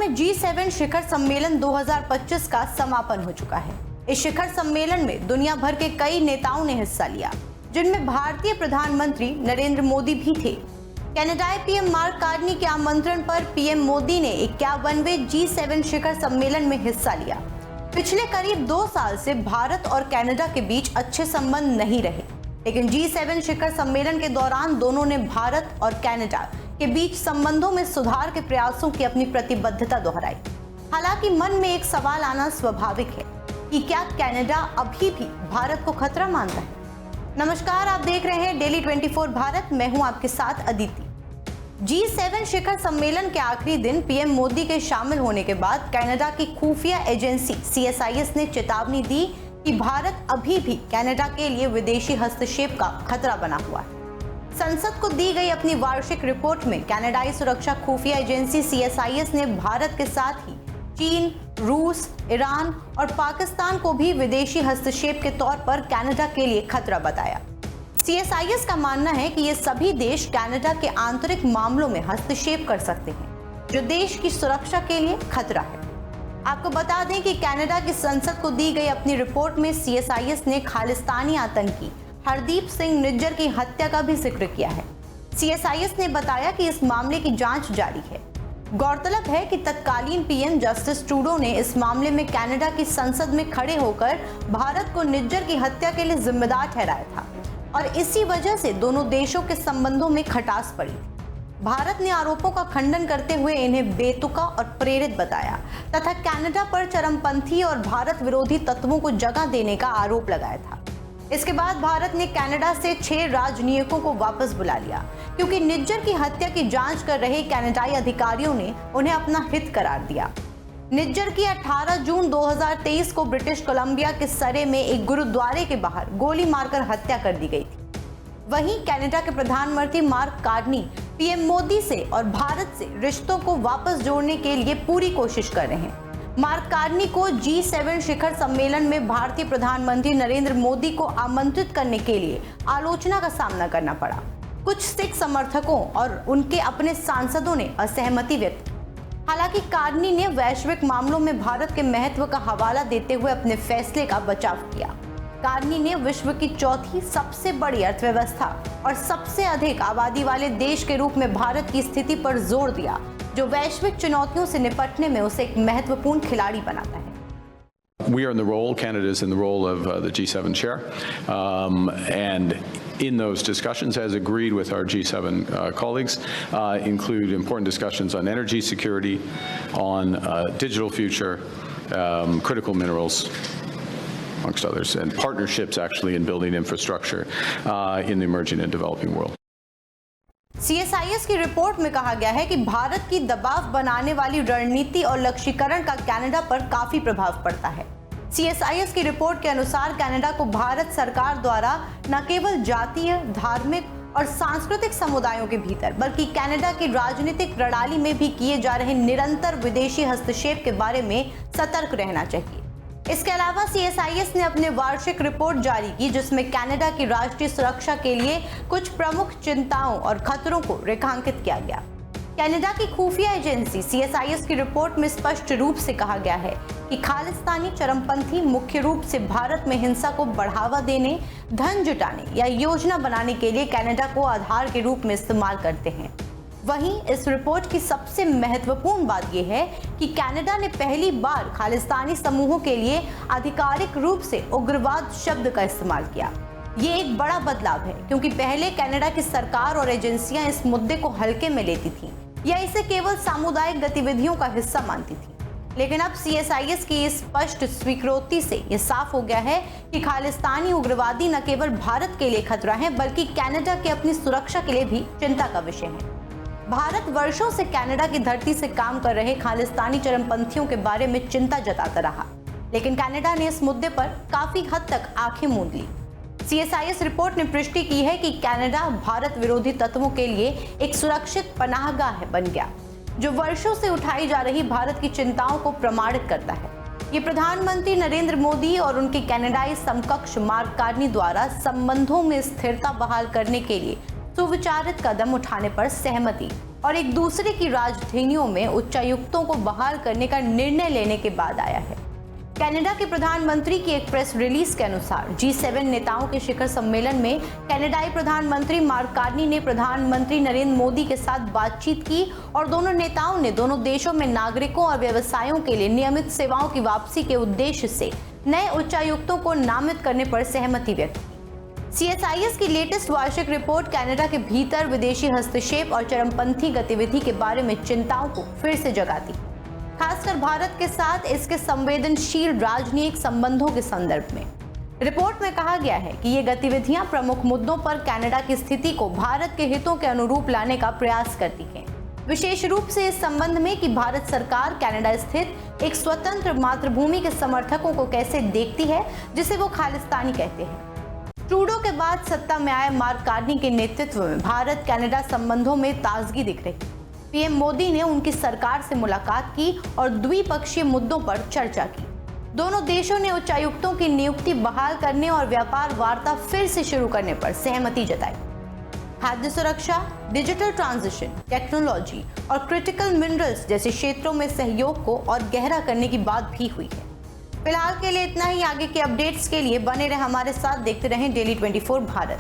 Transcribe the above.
में G7 शिखर सम्मेलन 2025 का समापन हो चुका है। इस शिखर सम्मेलन में दुनिया भर के कई नेताओं ने हिस्सा लिया, जिनमें भारतीय प्रधानमंत्री नरेंद्र मोदी भी थे। कनाडाई पीएम मार्क कार्नी के आमंत्रण पर पीएम मोदी ने 51वें G7 शिखर सम्मेलन में हिस्सा लिया। पिछले करीब 2 साल से भारत और कनाडा के बीच अच्छे संबंध नहीं रहे, लेकिन G7 शिखर सम्मेलन के दौरान दोनों ने भारत और कनाडा के बीच संबंधों में सुधार के प्रयासों की अपनी प्रतिबद्धता दोहराई। हालांकि मन में एक सवाल आना स्वाभाविक है कि क्या कनाडा अभी भी भारत को खतरा मानता है। नमस्कार, आप देख रहे हैं डेली 24 भारत। मैं हूं आपके साथ अदिति। G7 शिखर सम्मेलन के आखिरी दिन पीएम मोदी के शामिल होने के बाद कनाडा की खुफिया एजेंसी CSIS ने चेतावनी दी कि भारत अभी भी कनाडा के लिए विदेशी हस्तक्षेप का खतरा बना हुआ है। संसद को दी गई अपनी वार्षिक रिपोर्ट में कनाडाई सुरक्षा खुफिया एजेंसी CSIS ने भारत के साथ ही चीन, रूस, ईरान और पाकिस्तान को भी विदेशी हस्तक्षेप के तौर पर कनाडा के लिए खतरा बताया। CSIS का मानना है कि ये सभी देश कनाडा के आंतरिक मामलों में हस्तक्षेप कर सकते हैं, जो देश की सुरक्षा के लिए खतरा है। आपको बता दें कि कनाडा की संसद को दी गई अपनी रिपोर्ट में CSIS ने खालिस्तानी आतंकी हरदीप सिंह निज्जर की हत्या का भी जिक्र किया है। CSIS ने बताया कि इस मामले की जांच जारी है। गौरतलब है कि तत्कालीन पीएम जस्टिस ट्रूडो ने इस मामले में कनाडा की संसद में खड़े होकर भारत को निज्जर की हत्या के लिए जिम्मेदार ठहराया था और इसी वजह से दोनों देशों के संबंधों में खटास पड़ी। भारत ने आरोपों का खंडन करते हुए इन्हें बेतुका और प्रेरित बताया तथा कनाडा पर चरमपंथी और भारत विरोधी तत्वों को जगह देने का आरोप लगाया था। इसके बाद भारत ने कनाडा से 6 राजनयिकों को वापस बुला लिया, क्योंकि निज्जर की हत्या की जांच कर रहे कनाडाई अधिकारियों ने उन्हें अपना हित करार दिया। निज्जर की 18 जून 2023 को ब्रिटिश कोलंबिया के सरे में एक गुरुद्वारे के बाहर गोली मारकर हत्या कर दी गई थी। वहीं कनाडा के प्रधानमंत्री मार्क कार्नी पीएम मोदी से और भारत से रिश्तों को वापस जोड़ने के लिए पूरी कोशिश कर रहे हैं। मार्क कार्नी को G7 शिखर सम्मेलन में भारतीय प्रधानमंत्री नरेंद्र मोदी को आमंत्रित करने के लिए आलोचना का सामना करना पड़ा। कुछ सिख समर्थकों और उनके अपने सांसदों ने असहमति व्यक्त की। हालांकि कार्नी ने वैश्विक मामलों में भारत के महत्व का हवाला देते हुए अपने फैसले का बचाव किया। कार्नी ने विश्व की चौथी सबसे बड़ी अर्थव्यवस्था और सबसे अधिक आबादी वाले देश के रूप में भारत की स्थिति पर जोर दिया, जो वैश्विक चुनौतियों से निपटने में उसे एक महत्वपूर्ण खिलाड़ी बनाता है। We are in the role, Canada is in the role of the G7 chair, and in those discussions, as agreed with our G7 colleagues, include important discussions on energy security, on digital future, critical minerals, amongst others, and partnerships actually in building infrastructure in the emerging and developing world. CSIS की report में कहा गया है कि भारत की दबाव बनाने वाली रणनीति और लक्ष्यीकरण का कनाडा पर काफी प्रभाव पड़ता है। CSIS की रिपोर्ट के अनुसार कनाडा को भारत सरकार द्वारा न केवल जातीय, धार्मिक और सांस्कृतिक समुदायों के भीतर, बल्कि कनाडा की राजनीतिक प्रणाली में भी किए जा रहे निरंतर विदेशी हस्तक्षेप के बारे में सतर्क रहना चाहिए। इसके अलावा CSIS ने अपने वार्षिक रिपोर्ट जारी की, जिसमें कनाडा की राष्ट्रीय सुरक्षा के लिए कुछ प्रमुख चिंताओं और खतरों को रेखांकित किया गया। कनाडा की खुफिया एजेंसी CSIS की रिपोर्ट में स्पष्ट रूप से कहा गया है कि खालिस्तानी चरमपंथी मुख्य रूप से भारत में हिंसा को बढ़ावा देने, धन जुटाने या योजना बनाने के लिए कनाडा को आधार के रूप में इस्तेमाल करते हैं। वहीं इस रिपोर्ट की सबसे महत्वपूर्ण बात यह है कि कनाडा ने पहली बार खालिस्तानी समूहों के लिए आधिकारिक रूप से उग्रवाद शब्द का इस्तेमाल किया। ये एक बड़ा बदलाव है, क्योंकि पहले कनाडा की सरकार और एजेंसियां इस मुद्दे को हल्के में लेती थीं या इसे केवल सामुदायिक गतिविधियों का हिस्सा मानती थीं। लेकिन अब CSIS की इस स्पष्ट स्वीकृति से यह साफ हो गया है कि खालिस्तानी उग्रवादी न केवल भारत के लिए खतरा है, बल्कि कनाडा की अपनी सुरक्षा के लिए भी चिंता का विषय है। भारत वर्षों से कनाडा की धरती से काम कर रहे खालिस्तानी चरमपंथियों के बारे में चिंता जताता रहा, लेकिन कनाडा ने इस मुद्दे पर काफी हद तक आंखें मूंद ली। CSIS रिपोर्ट ने पुष्टि की है कि कनाडा भारत विरोधी तत्वों के लिए एक सुरक्षित पनाहगाह बन गया, जो वर्षों से उठाई जा रही भारत की चिंताओं को प्रमाणित करता है। ये प्रधानमंत्री नरेंद्र मोदी और उनके कनाडाई समकक्ष मार्क कार्नी द्वारा संबंधों में स्थिरता बहाल करने के लिए सुविचारित कदम उठाने पर सहमति और एक दूसरे की राजधानियों में उच्चायुक्तों को बहाल करने का निर्णय लेने के बाद आया है। कनाडा के प्रधानमंत्री की एक प्रेस रिलीज के अनुसार G7 नेताओं के शिखर सम्मेलन में कनाडाई प्रधानमंत्री मार्क कार्नी ने प्रधानमंत्री नरेंद्र मोदी के साथ बातचीत की और दोनों नेताओं ने दोनों देशों में नागरिकों और व्यवसायों के लिए नियमित सेवाओं की वापसी के उद्देश्य से नए उच्चायुक्तों को नामित करने पर सहमति व्यक्त की। CSIS की लेटेस्ट वार्षिक रिपोर्ट कनाडा के भीतर विदेशी हस्तक्षेप और चरमपंथी गतिविधि के बारे में चिंताओं को फिर से जगाती, खासकर भारत के साथ इसके संवेदनशील राजनीतिक संबंधों के संदर्भ में। रिपोर्ट में कहा गया है कि ये गतिविधियां प्रमुख मुद्दों पर कनाडा की स्थिति को भारत के हितों के अनुरूप लाने का प्रयास करती हैं, विशेष रूप से इस संबंध में कि भारत सरकार कनाडा स्थित एक स्वतंत्र मातृभूमि के समर्थकों को कैसे देखती है, जिसे वो खालिस्तानी कहते हैं। ट्रूडो के बाद सत्ता में आए मार्क कार्नी के नेतृत्व में भारत कनाडा संबंधों में ताजगी दिख रही। पीएम मोदी ने उनकी सरकार से मुलाकात की और द्विपक्षीय मुद्दों पर चर्चा की। दोनों देशों ने उच्चायुक्तों की नियुक्ति बहाल करने और व्यापार वार्ता फिर से शुरू करने पर सहमति जताई। खाद्य सुरक्षा, डिजिटल ट्रांजिशन, टेक्नोलॉजी और क्रिटिकल मिनरल्स जैसे क्षेत्रों में सहयोग को और गहरा करने की बात भी हुई है। फिलहाल के लिए इतना ही। आगे के अपडेट्स के लिए बने रहे हमारे साथ, देखते रहें डेली 24 भारत।